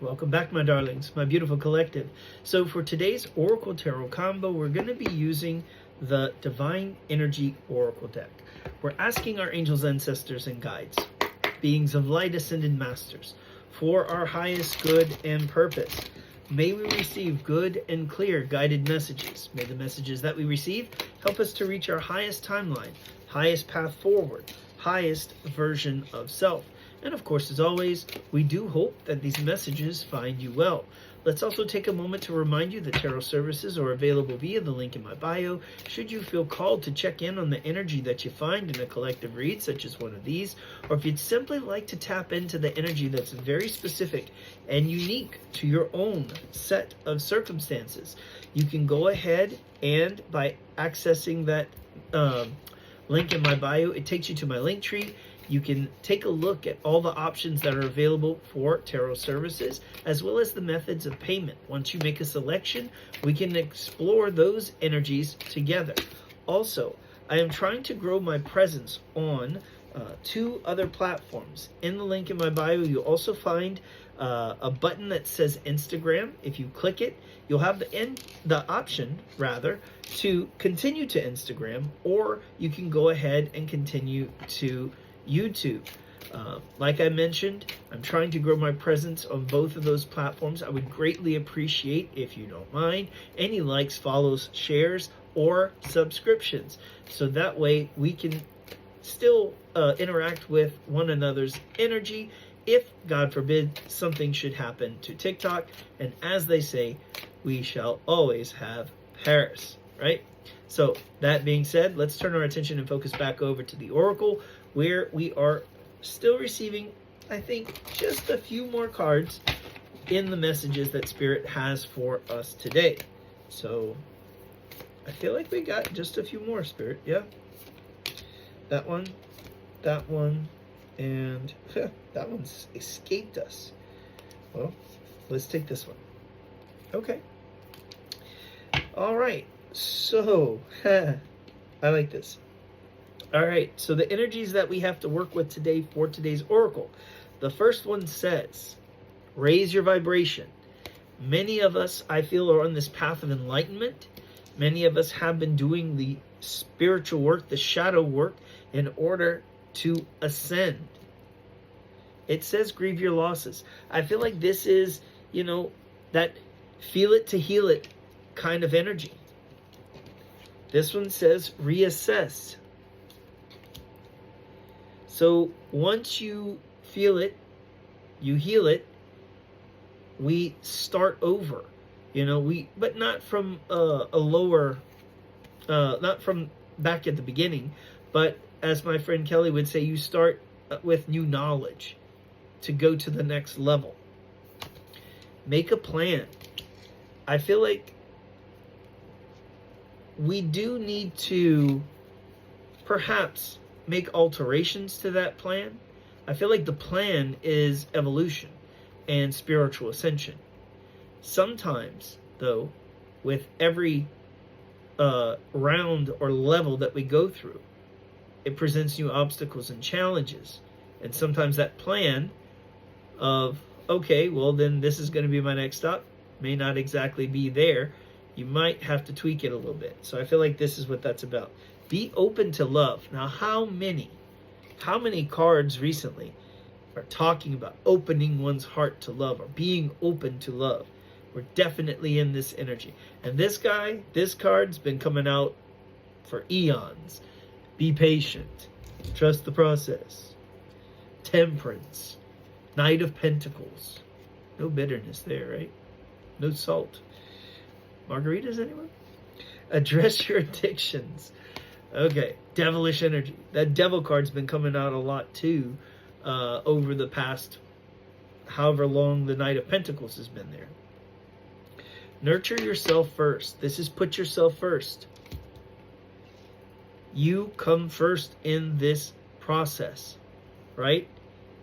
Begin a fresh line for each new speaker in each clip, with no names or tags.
Welcome back, my darlings, my beautiful collective. So for today's Oracle Tarot combo, we're going to be using the Divine Energy Oracle deck. We're asking our angels, ancestors, and guides, beings of light, ascended masters, for our highest good and purpose. May we receive good and clear guided messages. May the messages that we receive help us to reach our highest timeline, highest path forward, highest version of self. And of course, as always, we do hope that these messages find you well. Let's also take a moment to remind you that tarot services are available via the link in my bio. Should you feel called to check in on the energy that you find in a collective read, such as one of these, or if you'd simply like to tap into the energy that's very specific and unique to your own set of circumstances, you can go ahead and by accessing that link in my bio, it takes you to my link tree. You can take a look at all the options that are available for tarot services, as well as the methods of payment. Once you make a selection, we can explore those energies together. Also, I am trying to grow my presence on 2 other platforms. In the link in my bio, you'll also find a button that says Instagram. If you click it, you'll have the option to continue to Instagram, or you can go ahead and continue to YouTube. Like I mentioned, I'm trying to grow my presence on both of those platforms. I would greatly appreciate, if you don't mind, any likes, follows, shares, or subscriptions. So that way we can still interact with one another's energy if, God forbid, something should happen to TikTok. And as they say, we shall always have Paris, right? So that being said, let's turn our attention and focus back over to the Oracle, where we are still receiving, I think, just a few more cards in the messages that Spirit has for us today. So I feel like we got just a few more, Spirit. Yeah. That one, and that one's escaped us. Well, let's take this one. Okay. All right. So, I like this. All right, so the energies that we have to work with today for today's Oracle. The first one says, raise your vibration. Many of us, I feel, are on this path of enlightenment. Many of us have been doing the spiritual work, the shadow work, in order to ascend. It says, grieve your losses. I feel like this is, that feel it to heal it kind of energy. This one says, reassess. So once you feel it, you heal it, we start over, but not from a lower, not from back at the beginning, but as my friend Kelly would say, you start with new knowledge to go to the next level. Make a plan. I feel like we do need to perhaps make alterations to that plan. I feel like the plan is evolution and spiritual ascension. Sometimes, though, with every round or level that we go through, it presents new obstacles and challenges. And sometimes that plan of, okay, well then this is going to be my next stop, may not exactly be there. You might have to tweak it a little bit. So I feel like this is what that's about. Be open to love. Now, how many cards recently are talking about opening one's heart to love or being open to love? We're definitely in this energy. And this card's been coming out for eons. Be patient. Trust the process. Temperance. Knight of Pentacles. No bitterness there, right? No salt. Margaritas, anyone? Address your addictions. Okay, devilish energy. That devil card's been coming out a lot too over the past however long the Knight of Pentacles has been there. Nurture yourself first. This is put yourself first. You come first in this process, right?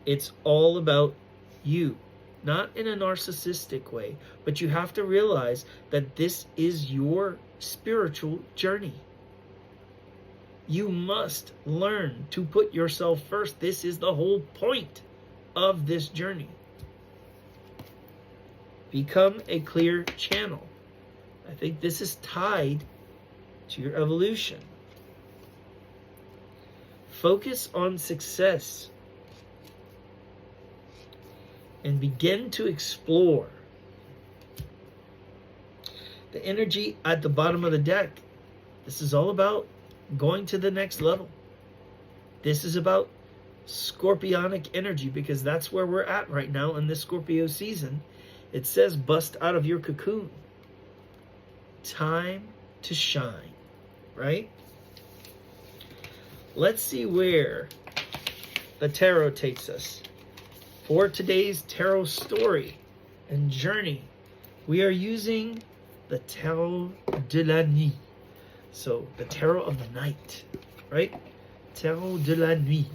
It's all about you. Not in a narcissistic way, but you have to realize that this is your spiritual journey. You must learn to put yourself first. This is the whole point of this journey. Become a clear channel. I think this is tied to your evolution. Focus on success and begin to explore. The energy at the bottom of the deck, this is all about going to the next level. This is about scorpionic energy, because that's where we're at right now in this Scorpio season. It says bust out of your cocoon. Time to shine, right? Let's see where the tarot takes us. For today's tarot story and journey, we are using the Tarot de la Nuit. So, the Tarot of the Night, right? Tarot de la Nuit.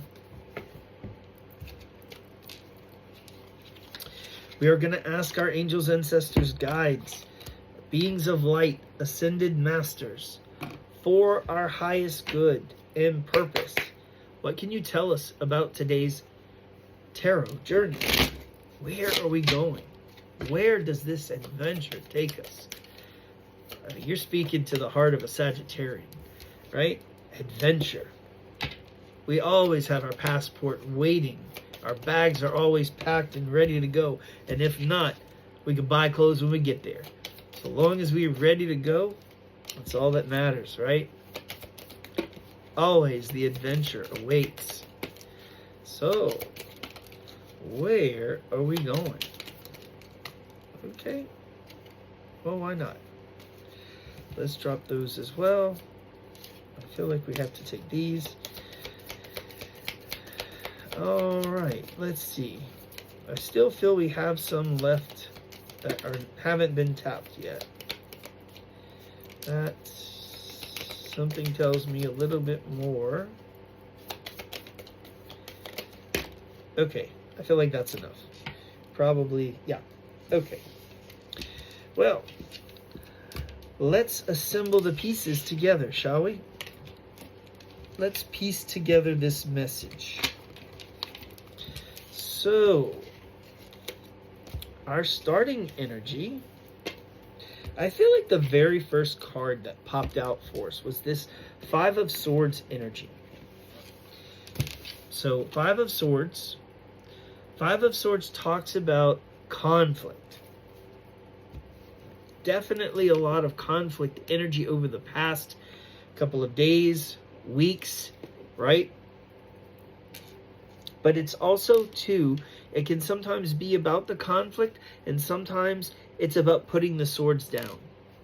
We are going to ask our angels, ancestors, guides, beings of light, ascended masters, for our highest good and purpose. What can you tell us about today's tarot journey? Where are we going? Where does this adventure take us? I mean, you're speaking to the heart of a Sagittarian, right? Adventure. We always have our passport waiting. Our bags are always packed and ready to go. And if not, we can buy clothes when we get there. So long as we're ready to go, that's all that matters, right? Always the adventure awaits. So, where are we going? Okay. Well, why not? Let's drop those as well. I feel like we have to take these. Alright, let's see. I still feel we have some left that haven't been tapped yet. That something tells me a little bit more. Okay, I feel like that's enough. Probably, yeah. Okay. Well, let's assemble the pieces together, shall we? Let's piece together this message. So, our starting energy, I feel like the very first card that popped out for us was this Five of Swords energy. So, Five of Swords talks about conflict. Definitely a lot of conflict energy over the past couple of days, weeks, right? But it's also, too, it can sometimes be about the conflict, and sometimes it's about putting the swords down.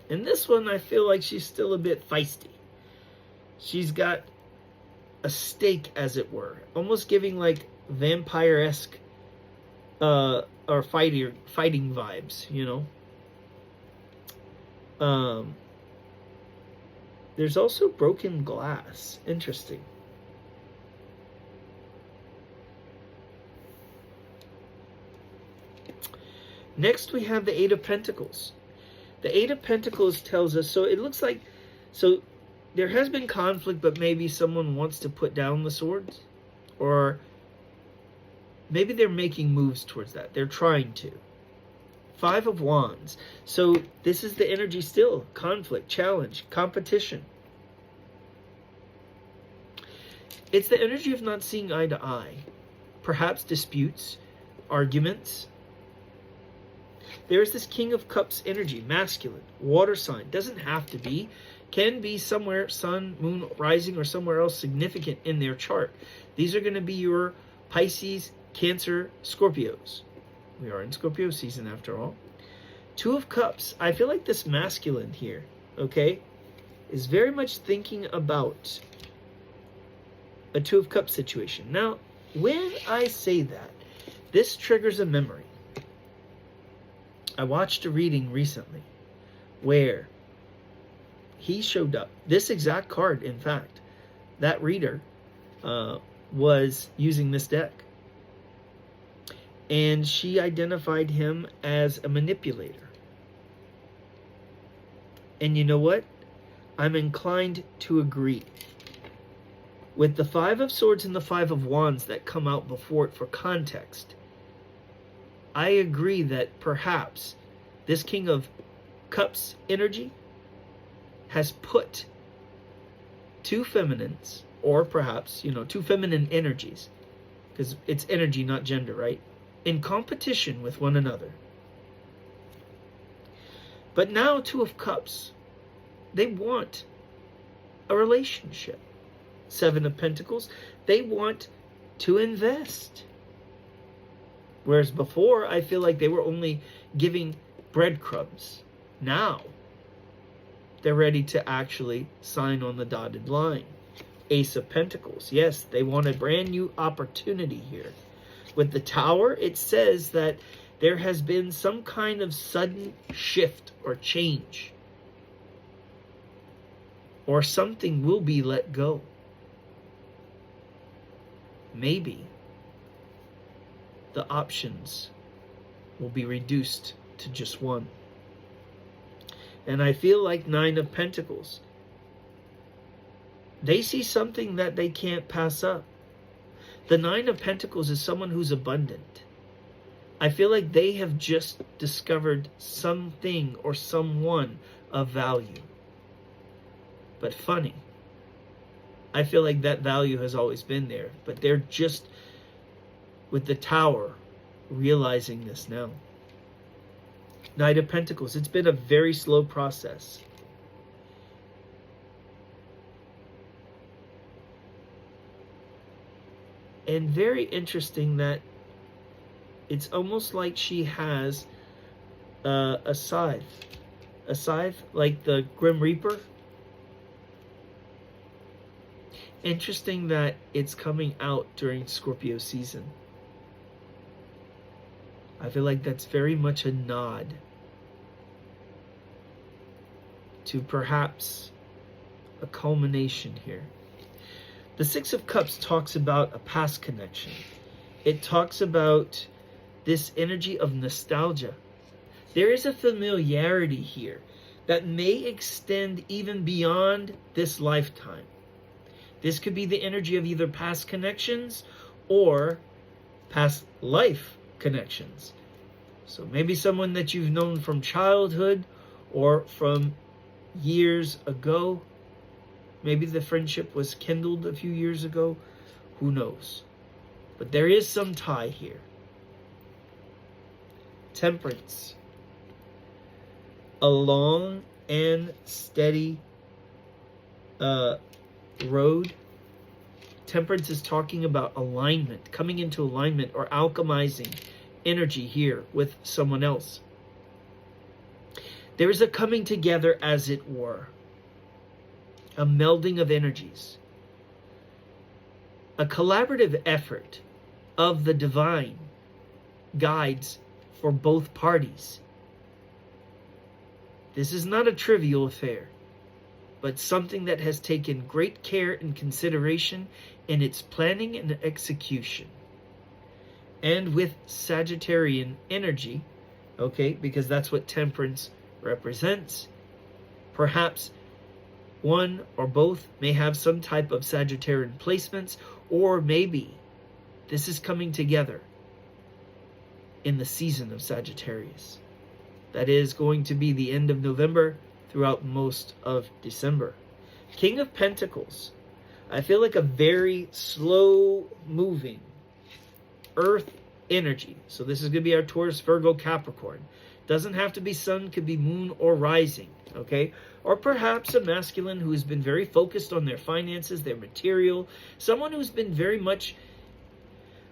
And this one, I feel like she's still a bit feisty. She's got a stake, as it were, almost giving like vampire-esque or fighting vibes, you know. There's also broken glass. Interesting. Next, we have the Eight of Pentacles. The Eight of Pentacles tells us, so it looks like, so there has been conflict, but maybe someone wants to put down the swords, or maybe they're making moves towards that. They're trying to. Five of Wands. So this is the energy still. Conflict, challenge, competition. It's the energy of not seeing eye to eye. Perhaps disputes, arguments. There's this King of Cups energy, masculine, water sign. Doesn't have to be. Can be somewhere, sun, moon, rising, or somewhere else significant in their chart. These are going to be your Pisces, Cancer, Scorpios. We are in Scorpio season after all. Two of Cups. I feel like this masculine here, okay, is very much thinking about a Two of Cups situation. Now, when I say that, this triggers a memory. I watched a reading recently where he showed up. This exact card, in fact, that reader was using this deck. And she identified him as a manipulator. And you know what? I'm inclined to agree. With the Five of Swords and the Five of Wands that come out before it for context, I agree that perhaps this King of Cups energy has put two feminines, or perhaps, two feminine energies, because it's energy, not gender, right, in competition with one another. But now Two of Cups, they want a relationship. Seven of Pentacles, they want to invest. Whereas before, I feel like they were only giving breadcrumbs. Now, they're ready to actually sign on the dotted line. Ace of Pentacles, yes, they want a brand new opportunity here. With the Tower, it says that there has been some kind of sudden shift or change. Or something will be let go. Maybe the options will be reduced to just one. And I feel like Nine of Pentacles, they see something that they can't pass up. The Nine of Pentacles is someone who's abundant. I feel like they have just discovered something or someone of value. But funny, I feel like that value has always been there, but they're just, with the Tower, realizing this now. Knight of Pentacles, it's been a very slow process. And very interesting that it's almost like she has a scythe. A scythe, like the Grim Reaper. Interesting that it's coming out during Scorpio season. I feel like that's very much a nod to perhaps a culmination here. The Six of Cups talks about a past connection. It talks about this energy of nostalgia. There is a familiarity here that may extend even beyond this lifetime. This could be the energy of either past connections or past life connections. So maybe someone that you've known from childhood or from years ago. Maybe the friendship was kindled a few years ago. Who knows? But there is some tie here. Temperance. A long and steady road. Temperance is talking about alignment, coming into alignment or alchemizing energy here with someone else. There is a coming together, as it were. A melding of energies. A collaborative effort of the divine guides for both parties. This is not a trivial affair, but something that has taken great care and consideration in its planning and execution. And with Sagittarian energy, okay, because that's what temperance represents, perhaps one or both may have some type of Sagittarian placements, or maybe this is coming together in the season of Sagittarius. That is going to be the end of November throughout most of December. King of Pentacles. I feel like a very slow moving earth energy. So this is going to be our Taurus, Virgo, Capricorn. Doesn't have to be sun, could be moon or rising, okay? Or perhaps a masculine who has been very focused on their finances, their material. Someone who's been very much,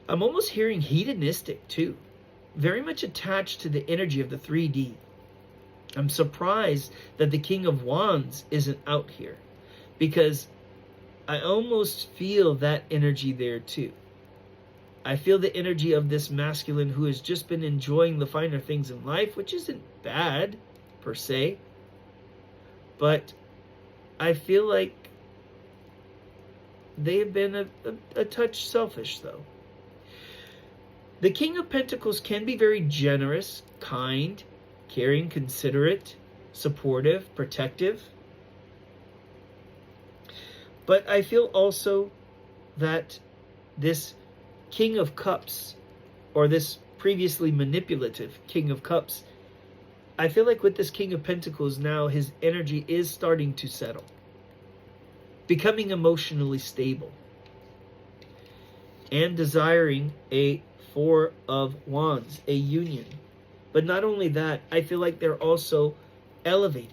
I'm almost hearing hedonistic too. Very much attached to the energy of the 3D. I'm surprised that the King of Wands isn't out here, because I almost feel that energy there too. I feel the energy of this masculine who has just been enjoying the finer things in life, which isn't bad per se, but I feel like they have been a touch selfish though. The King of Pentacles can be very generous, kind, caring, considerate, supportive, protective. But I feel also that this King of Cups, or this previously manipulative King of Cups, I feel like with this King of Pentacles now, his energy is starting to settle, becoming emotionally stable, and desiring a Four of Wands, a union. But not only that, I feel like they're also elevating.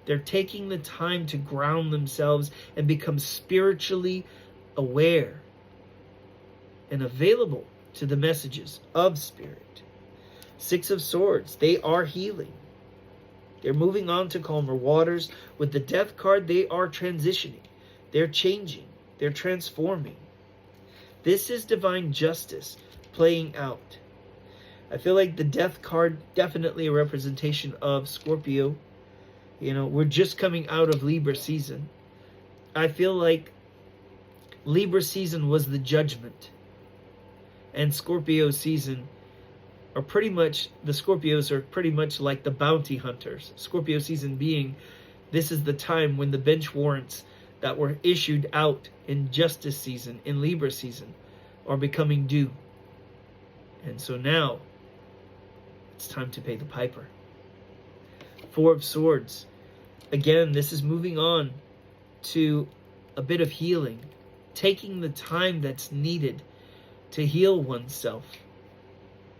They're taking the time to ground themselves and become spiritually aware and available to the messages of Spirit. Six of Swords, they are healing. They're moving on to calmer waters. With the Death card, they are transitioning. They're changing. They're transforming. This is divine justice playing out. I feel like the Death card, definitely a representation of Scorpio. You know, we're just coming out of Libra season. I feel like Libra season was the judgment. And Scorpio season are pretty much, the Scorpios are pretty much like the bounty hunters. Scorpio season being, this is the time when the bench warrants that were issued out in justice season, in Libra season, are becoming due. And so now, it's time to pay the piper. Four of Swords. Again, this is moving on to a bit of healing. Taking the time that's needed to heal oneself.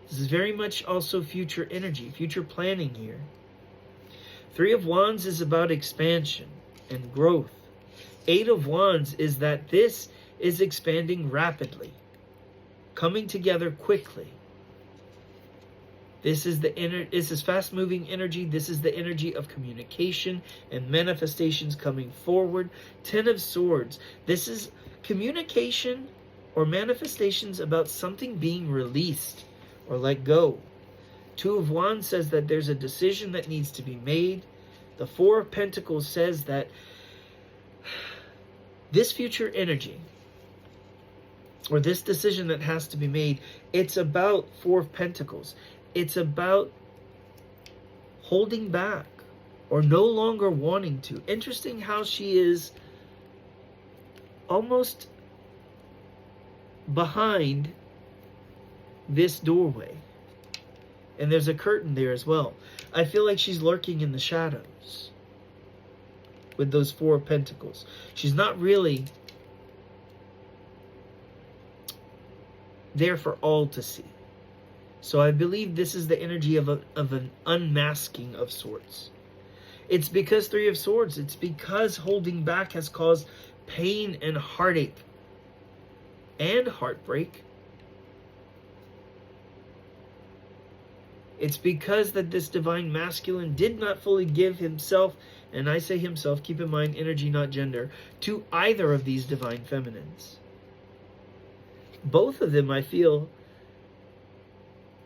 This is very much also future energy, future planning here. Three of Wands is about expansion and growth. Eight of Wands is that this is expanding rapidly, coming together quickly. This is fast-moving energy. This is the energy of communication and manifestations coming forward. Ten of Swords. This is communication or manifestations about something being released or let go. Two of Wands says that there's a decision that needs to be made. The Four of Pentacles says that this future energy, or this decision that has to be made, it's about Four of Pentacles. It's about holding back or no longer wanting to. Interesting how she is almost behind this doorway. And there's a curtain there as well. I feel like she's lurking in the shadows with those Four of Pentacles. She's not really there for all to see. So I believe this is the energy of an unmasking of sorts. It's because Three of Swords. It's because holding back has caused pain and heartache and heartbreak. It's because that this divine masculine did not fully give himself, and I say himself, keep in mind energy, not gender, to either of these divine feminines. Both of them, I feel,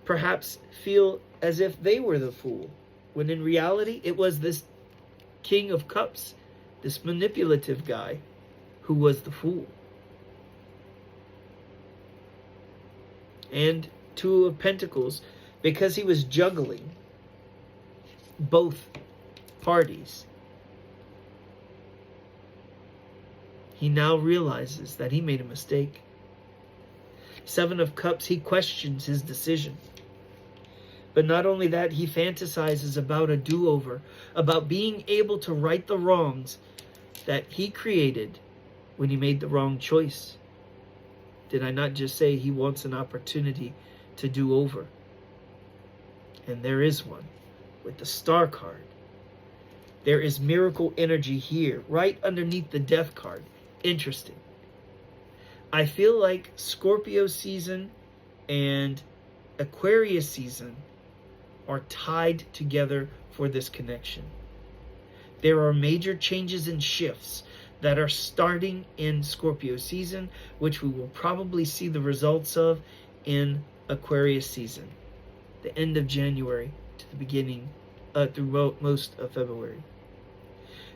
perhaps feel as if they were the fool, when in reality it was this King of Cups, this manipulative guy, who was the fool. And Two of Pentacles, because he was juggling both parties, he now realizes that he made a mistake. Seven of Cups, he questions his decision. But not only that, he fantasizes about a do-over, about being able to right the wrongs that he created when he made the wrong choice. Did I not just say he wants an opportunity to do over? And there is one with the Star card. There is miracle energy here, right underneath the Death card. Interesting. I feel like Scorpio season and Aquarius season are tied together for this connection. There are major changes and shifts that are starting in Scorpio season, which we will probably see the results of in Aquarius season, the end of January to the beginning, through most of February.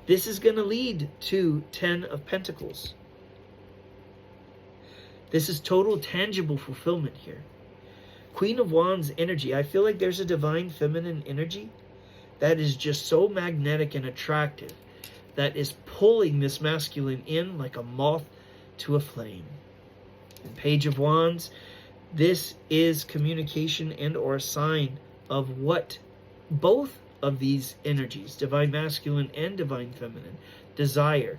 This is going to lead to 10 of Pentacles. This is total tangible fulfillment here. Queen of Wands energy. I feel like there's a divine feminine energy that is just so magnetic and attractive, that is pulling this masculine in like a moth to a flame. And Page of Wands, this is communication and or a sign of what both of these energies, divine masculine and divine feminine, desire.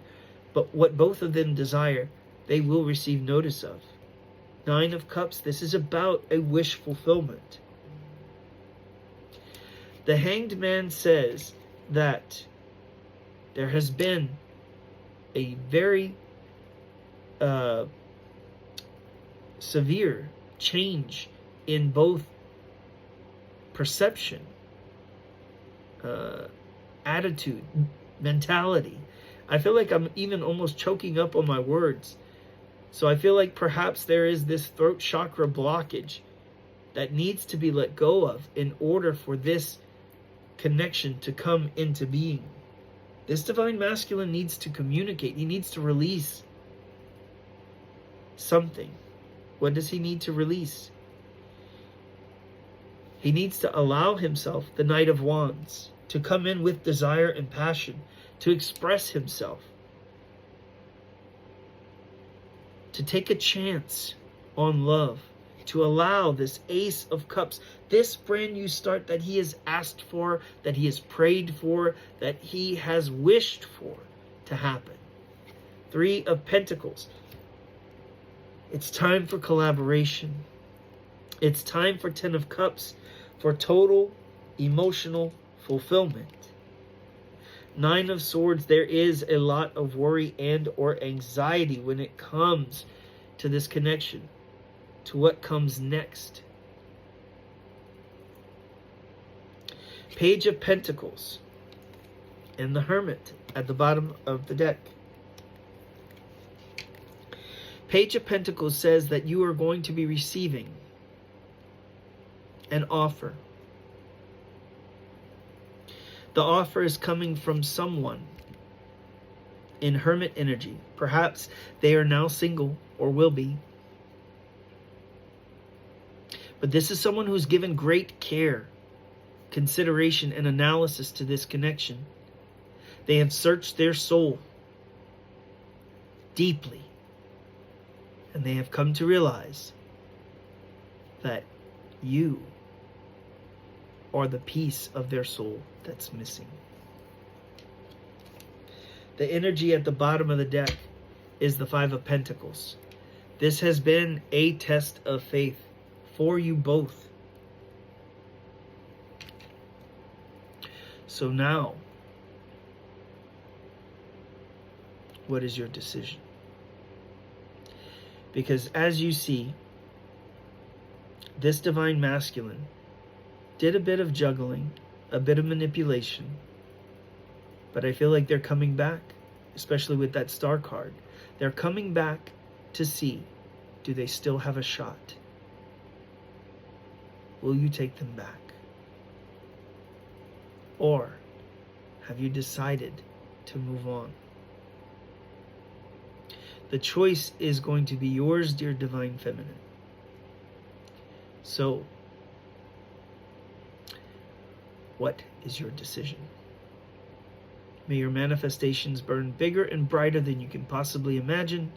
But what both of them desire, they will receive notice of. Nine of Cups, this is about a wish fulfillment. The Hanged Man says that there has been a very severe change in both perception, attitude, mentality. I feel like I'm even almost choking up on my words. So I feel like perhaps there is this throat chakra blockage that needs to be let go of in order for this connection to come into being. This divine masculine needs to communicate. He needs to release something. What does he need to release? He needs to allow himself, the Knight of Wands, to come in with desire and passion, to express himself, to take a chance on love, to allow this Ace of Cups, this brand new start that he has asked for, that he has prayed for, that he has wished for to happen. Three of Pentacles. It's time for collaboration. It's time for Ten of Cups, for total emotional fulfillment. Nine of Swords, there is a lot of worry and or anxiety when it comes to this connection, to what comes next. Page of Pentacles and the Hermit at the bottom of the deck. Page of Pentacles says that you are going to be receiving an offer. The offer is coming from someone in Hermit energy. Perhaps they are now single or will be. But this is someone who's given great care, consideration, and analysis to this connection. They have searched their soul deeply. And they have come to realize that you are the piece of their soul that's missing. The energy at the bottom of the deck is the Five of Pentacles. This has been a test of faith for you both. So now, what is your decision? Because as you see, this divine masculine did a bit of juggling, a bit of manipulation, but I feel like they're coming back, especially with that Star card. They're coming back to see, do they still have a shot? Will you take them back? Or have you decided to move on? The choice is going to be yours, dear Divine Feminine. So, what is your decision? May your manifestations burn bigger and brighter than you can possibly imagine.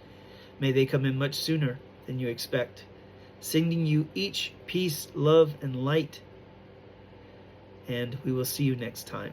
May they come in much sooner than you expect. Sending you each peace, love, and light. And we will see you next time.